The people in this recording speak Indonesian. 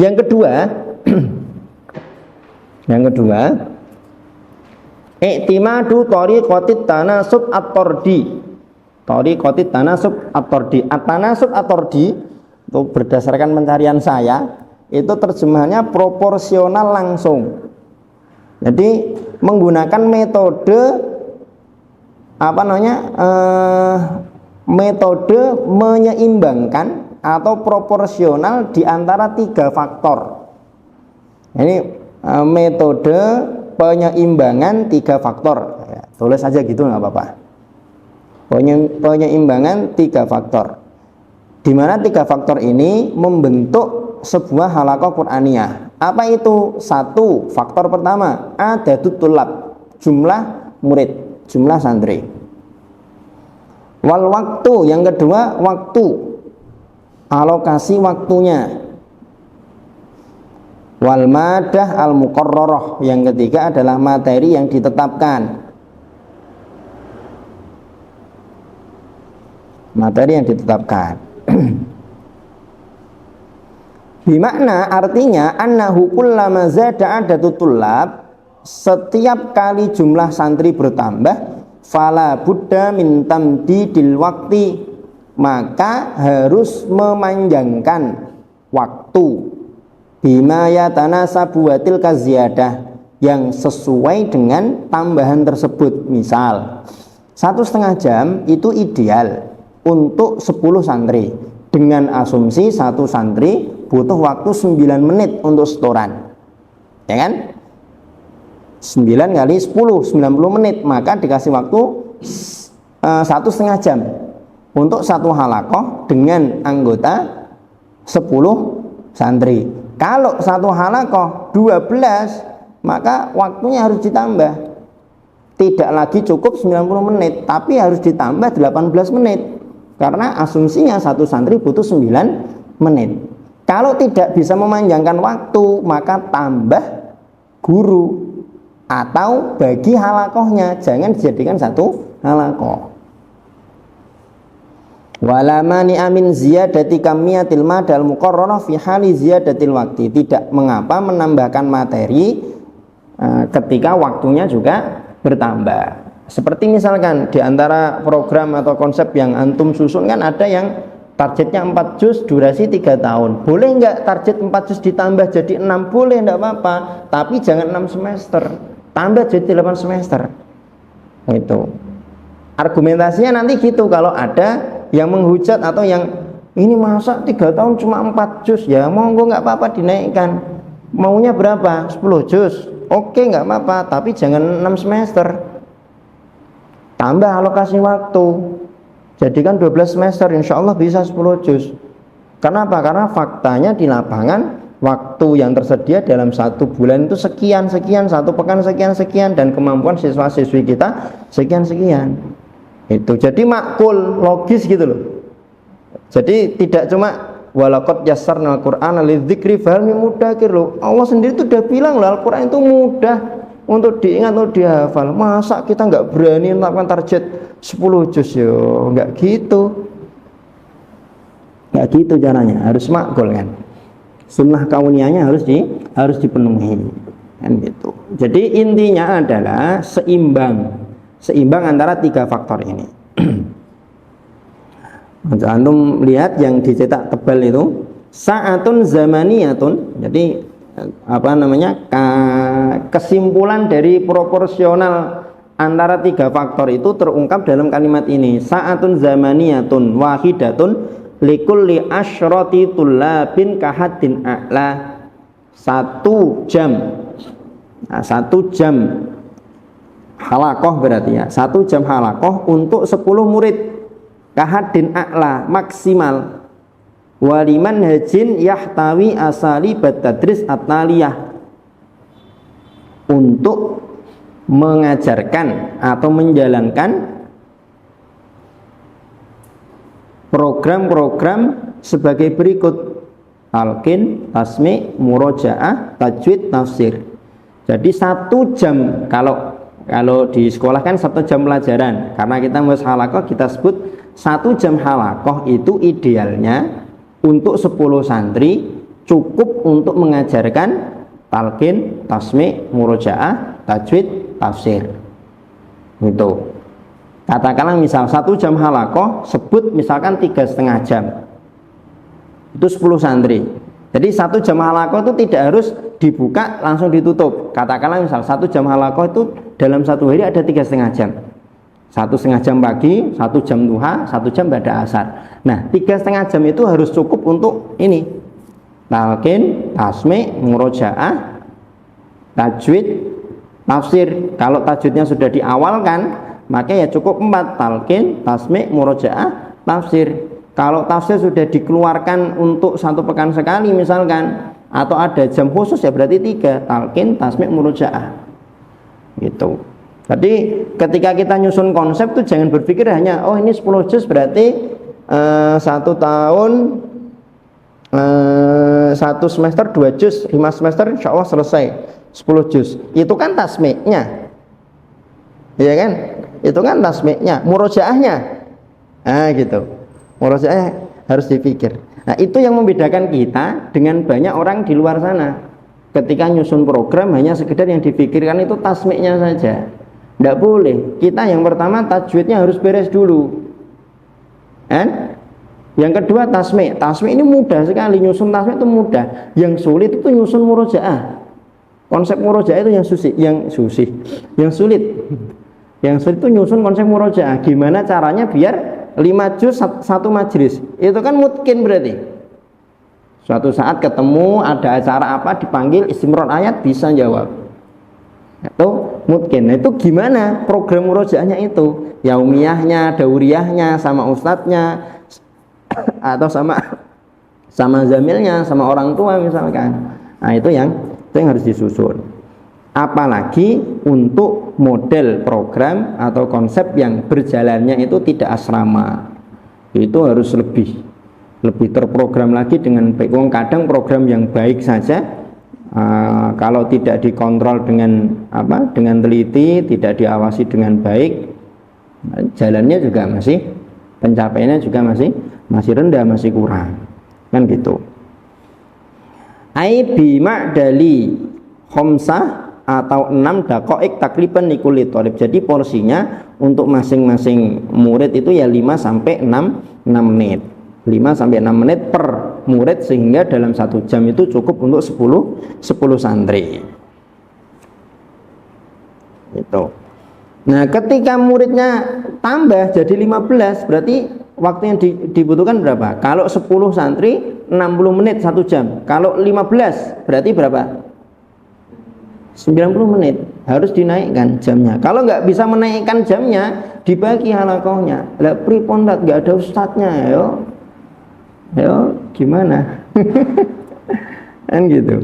Yang kedua, i'timadu thariqatit tanasub at-tardi. Thariqatit tanasub at-tardi. At-tanasub at-tardi itu berdasarkan pencarian saya, itu terjemahannya proporsional langsung. Jadi menggunakan metode metode menyeimbangkan atau proporsional di antara 3 faktor. Ini metode penyeimbangan 3 faktor. Ya, tulis aja gitu nggak apa-apa. Penyeimbangan 3 faktor. Di mana 3 faktor ini membentuk sebuah halaqah Qur'aniyah. Apa itu? 1, faktor pertama, adadut tulab, jumlah murid, jumlah santri. Wal waktu, yang kedua waktu, alokasi waktunya. Wal madah al muqarrarah, yang ketiga adalah materi yang ditetapkan. Materi yang ditetapkan. Bimakna, artinya annahu kullama zada adadut tullab, setiap kali jumlah santri bertambah, fala buddha min tamdidil waqti, maka harus memanjangkan waktu, bima yatanasabu wa tilka ziyadah, yang sesuai dengan tambahan tersebut. Misal 1,5 jam itu ideal untuk 10 santri, dengan asumsi 1 santri butuh waktu 9 menit untuk setoran, ya kan? 9 kali 10, 90 menit, maka dikasih waktu 1,5 jam untuk 1 halaqah dengan anggota 10 santri. Kalau 1 halaqah 12, maka waktunya harus ditambah. Tidak lagi cukup 90 menit, tapi harus ditambah 18 menit. Karena asumsinya 1 santri butuh 9 menit. Kalau tidak bisa memanjangkan waktu, maka tambah guru atau bagi halaqahnya, jangan dijadikan 1 halaqah. Wala mani'a min ziyadati kamiyatil madal muqarrarah fi hali ziyadatil waqti. Tidak mengapa menambahkan materi ketika waktunya juga bertambah. Seperti misalkan di antara program atau konsep yang antum susun kan ada yang targetnya 4 juz, durasi 3 tahun. Boleh nggak target 4 juz ditambah jadi 6? Boleh, enggak apa-apa. Tapi jangan 6 semester. Tambah jadi 8 semester. Itu. Argumentasinya nanti gitu, kalau ada yang menghujat atau yang ini masa 3 tahun cuma 4 juz, ya monggo nggak apa-apa dinaikkan. Maunya berapa? 10 juz. Oke, nggak apa-apa, tapi jangan 6 semester. Tambah alokasi waktu, jadikan 12 semester, insya Allah bisa 10 juz. Kenapa? Karena faktanya di lapangan waktu yang tersedia dalam 1 bulan itu sekian, 1 pekan sekian, dan kemampuan siswa-siswi kita sekian. Itu jadi makul, logis gitu loh. Jadi tidak cuma walaqad yassarnal Qur'ana lidzikri fahal min mudzakir loh. Allah sendiri itu udah bilang loh, Al-Qur'an itu mudah untuk diingat, untuk dihafal. Masa kita nggak berani menetapkan target 10 juz? Yo, nggak gitu. Nggak gitu caranya. Harus makul kan. Sunnah kauniyahnya harus dipenuhi. Kan gitu. Jadi intinya adalah seimbang antara 3 faktor ini. Antum lihat yang dicetak tebal itu sa'atun zamaniyatun. Jadi kesimpulan dari proporsional antara 3 faktor itu terungkap dalam kalimat ini. Sa'atun zamaniyatun wahidatun likulli asyrati tullabin kahaddin a'la. 1 jam. Nah, 1 jam halaqah berarti ya. 1 jam halaqah untuk 10 murid kahaddin a'la, maksimal. Waliman hajin yahtawi asali batadris at-taliyah, untuk mengajarkan atau menjalankan program-program sebagai berikut: talqin, tasmi', murojaah, tajwid, tafsir. Jadi 1 jam, kalau di sekolah kan 1 jam pelajaran, karena kita bahas halaqah kita sebut 1 jam halaqah itu idealnya untuk 10 santri cukup untuk mengajarkan talqin, tasmi', murojaah, tajwid, tafsir. Gitu. Katakanlah misal 1 jam halakoh, sebut misalkan 3,5 jam. Itu 10 santri. Jadi 1 jam halakoh itu tidak harus dibuka langsung ditutup. Katakanlah misal 1 jam halakoh itu dalam 1 hari ada 3,5 jam. 1,5 jam pagi, 1 jam duha, 1 jam ba'da asar. Nah, 3,5 jam itu harus cukup untuk ini. Talqin, tasmi', murojaah, tajwid, tafsir. Kalau tajwidnya sudah diawalkan, maka ya cukup 4. Talqin, tasmi', murojaah, tafsir. Kalau tafsir sudah dikeluarkan untuk 1 pekan sekali misalkan, atau ada jam khusus ya berarti 3. Talqin, tasmi', murojaah. Gitu. Jadi ketika kita nyusun konsep tuh jangan berpikir hanya oh ini 10 juz berarti 1 tahun 1 semester 2 juz, 5 semester insya Allah selesai 10 juz. Itu kan tasmi'nya, ya kan? Itu kan tasmi'nya, murojaahnya. Nah gitu, murojaahnya harus dipikir. Nah itu yang membedakan kita dengan banyak orang di luar sana. Ketika nyusun program hanya sekedar yang dipikirkan itu tasmi'nya saja. Tidak boleh. Kita yang pertama tajwidnya harus beres dulu. Yang kedua tasmi'. Tasmi' ini mudah sekali, nyusun tasmi' itu mudah. Yang sulit itu nyusun murojaah. Konsep murojaah itu yang sulit. Yang sulit itu nyusun konsep murojaah. Gimana caranya biar 5 juz 1 majlis. Itu kan mungkin berarti. Suatu saat ketemu ada acara apa dipanggil istimror ayat bisa jawab. Itu mungkin. Nah, itu gimana program murojaahnya itu? Yaumiyahnya, dauriyahnya, sama ustadznya, atau sama zamilnya, sama orang tua misalkan. Nah itu yang harus disusun. Apalagi untuk model program atau konsep yang berjalannya itu tidak asrama, itu harus lebih terprogram lagi dengan baik. Kadang program yang baik saja kalau tidak dikontrol dengan teliti, tidak diawasi dengan baik, jalannya juga pencapaiannya juga masih rendah, masih kurang, kan gitu. Ai bi ma'dali khamsah atau 6 daqaiq takriban likuli thalib. Jadi porsinya untuk masing-masing murid itu ya 5 sampai 6 menit. 5 sampai 6 menit per murid, sehingga dalam 1 jam itu cukup untuk 10 santri. Itu. Nah, ketika muridnya tambah jadi 15, berarti waktu yang dibutuhkan berapa? Kalau 10 santri 60 menit 1 jam. Kalau 15 berarti berapa? 90 menit. Harus dinaikkan jamnya. Kalau nggak bisa menaikkan jamnya, dibagi halakohnya. Lah pripun nggak ada ustadznya, yo gimana? Kan gitu.